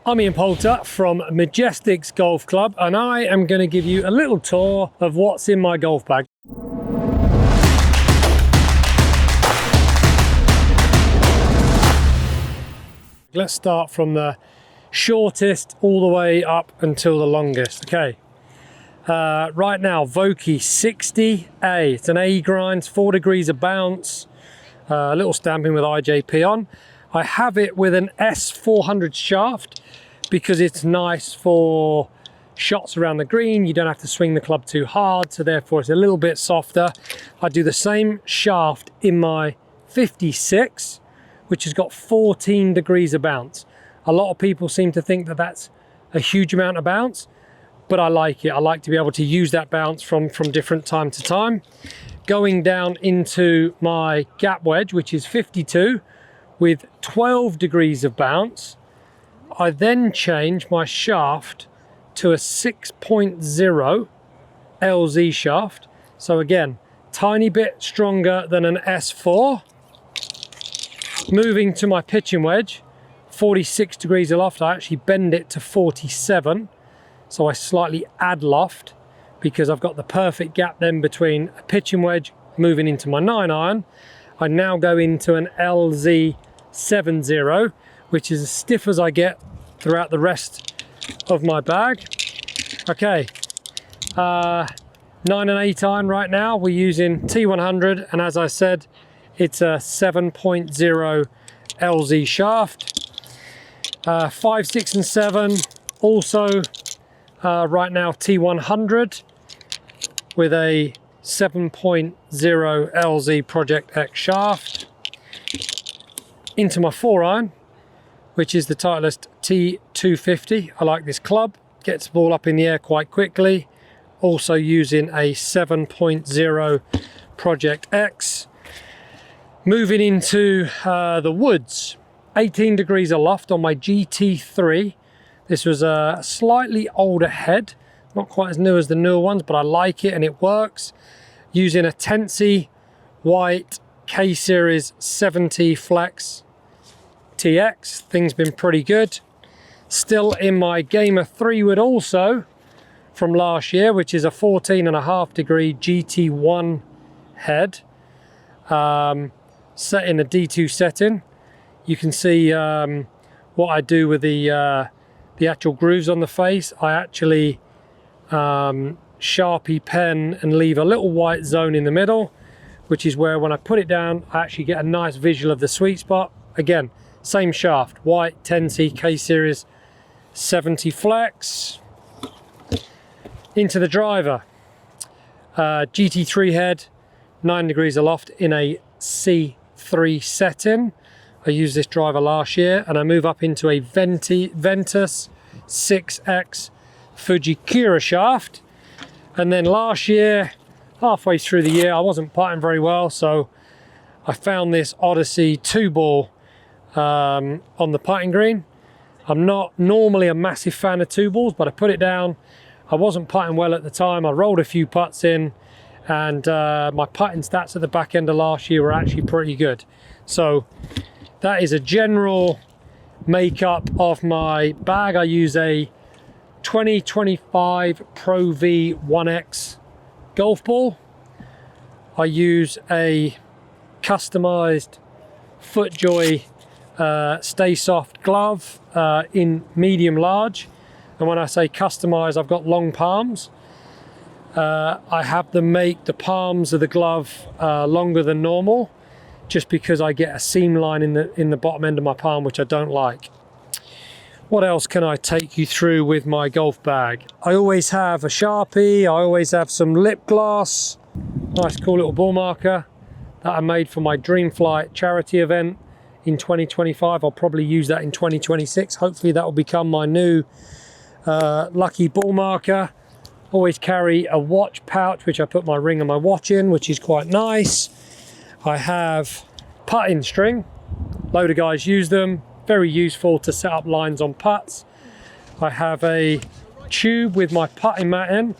I'm Ian Poulter from Majesticks Golf Club, and I am going to give you a little tour of what's in my golf bag. Let's start from the shortest all the way up until the longest. Okay, right now Vokey 60A. It's an A grind, 4 degrees of bounce, a little stamping with IJP on. I have it with an S400 shaft because it's nice for shots around the green. You don't have to swing the club too hard, so therefore it's a little bit softer. I do the same shaft in my 56, which has got 14 degrees of bounce. A lot of people seem to think that that's a huge amount of bounce, but I like it. I like to be able to use that bounce from different time to time. Going down into my gap wedge, which is 52, with 12 degrees of bounce, I then change my shaft to a 6.0 LZ shaft. So again, tiny bit stronger than an S4. Moving to my pitching wedge, 46 degrees of loft. I actually bend it to 47. So I slightly add loft because I've got the perfect gap then between a pitching wedge moving into my 9-iron. I now go into an LZ 70, which is as stiff as I get throughout the rest of my bag. Okay, 9 and 8 iron right now. We're using T100, and as I said, it's a 7.0 LZ shaft. 5, 6 and 7 also right now T100 with a 7.0 LZ Project X shaft. Into my 4-iron, which is the Titleist T250. I like this club, gets the ball up in the air quite quickly. Also using a 7.0 Project X. Moving into the woods, 18 degrees of loft on my GT3. This was a slightly older head, not quite as new as the newer ones, but I like it and it works. Using a Tensei white K-Series 70 Flex TX. Things been pretty good. Still in my Gamer 3 wood also from last year, which is a 14.5 degree GT1 head. Set in a D2 setting. You can see what I do with the actual grooves on the face. I actually Sharpie pen and leave a little white zone in the middle, which is where when I put it down, I actually get a nice visual of the sweet spot. Again, same shaft, white Tensei K-Series 70 Flex. Into the driver, GT3 head, 9 degrees of loft in a C3 setting. I used this driver last year, and I move up into a Ventus 6X Fujikura shaft. And then last year, halfway through the year, I wasn't putting very well, so I found this Odyssey 2-ball on the putting green. I'm not normally a massive fan of 2-balls, but I put it down. I wasn't putting well at the time. I rolled a few putts in, and my putting stats at the back end of last year were actually pretty good. So that is a general makeup of my bag. I use a 2025 Pro V 1X golf ball. I use a customized FootJoy Stay Soft glove in medium large, and when I say customized, I've got long palms. I have them make the palms of the glove longer than normal, just because I get a seam line in the bottom end of my palm, which I don't like. What else can I take you through with my golf bag? I always have a Sharpie, I always have some lip gloss, nice cool little ball marker that I made for my Dream Flight charity event in 2025. I'll probably use that in 2026. Hopefully that will become my new lucky ball marker. Always carry a watch pouch, which I put my ring and my watch in, which is quite nice. I have putting string. A load of guys use them. Very useful to set up lines on putts. I have a tube with my putting mat in.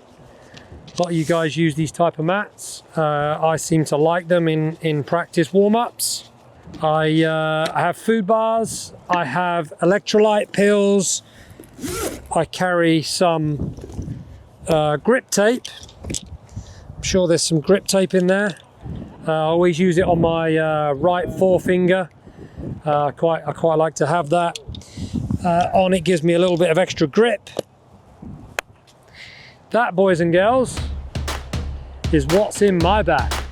A lot of you guys use these type of mats. I seem to like them in practice warm-ups. I have food bars, I have electrolyte pills, I carry some grip tape. I'm sure there's some grip tape in there. I always use it on my right forefinger. I quite like to have that on. It gives me a little bit of extra grip. That, boys and girls, is what's in my bag.